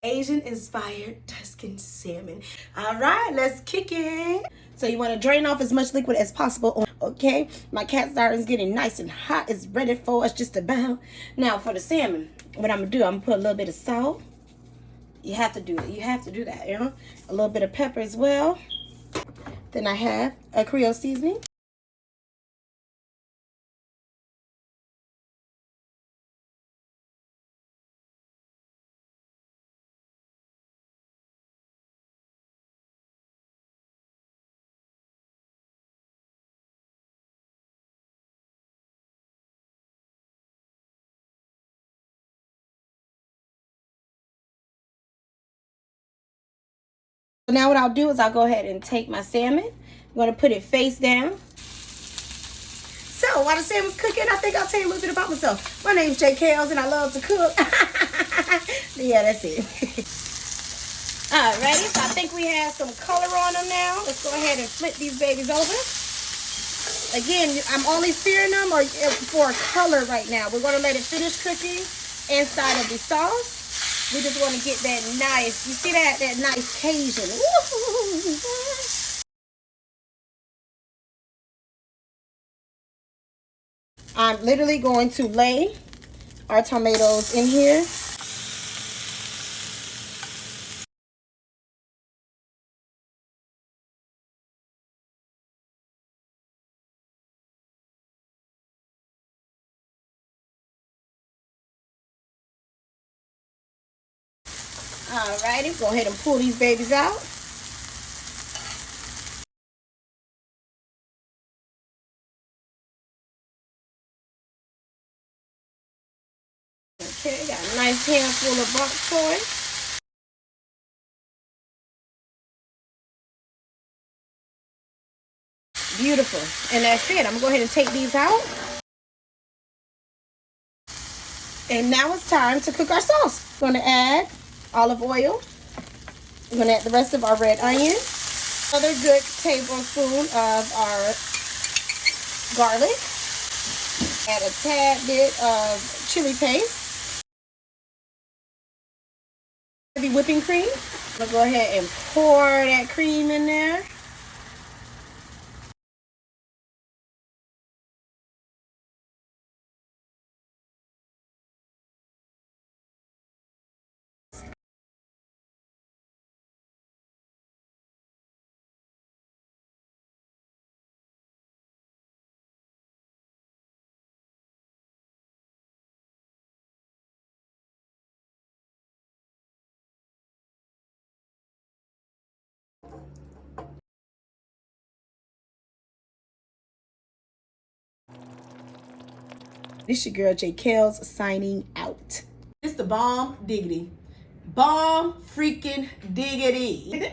Asian-inspired Tuscan salmon. All right, let's kick it. So you want to drain off as much liquid as possible. Okay, my cast iron is getting nice and hot. It's ready for us just about. Now for the salmon, what I'm going to do, I'm going to put a little bit of salt. You have to do it. You have to do that, you know. A little bit of pepper as well. Then I have a Creole seasoning. So now what I'll do is I'll go ahead and take my salmon. I'm going to put it face down. So while the salmon's cooking, I think I'll tell you a little bit about myself. My name's J. Kales and I love to cook. Yeah, that's it. Alrighty, so I think we have some color on them now. Let's go ahead and flip these babies over. Again, I'm only searing them for color right now. We're going to let it finish cooking inside of the sauce. We just want to get that nice, you see that nice Cajun. Woo! I'm literally going to lay our tomatoes in here. Alrighty, go ahead and pull these babies out. Okay, got a nice handful of bok choy. Beautiful. And that's it. I'm going to go ahead and take these out. And now it's time to cook our sauce. We're going to add olive oil. We're going to add the rest of our red onion. Another good tablespoon of our garlic. Add a tad bit of chili paste. Heavy whipping cream. I'm going to go ahead and pour that cream in there. This your girl J. Kales signing out. It's the bomb diggity. Bomb freaking diggity.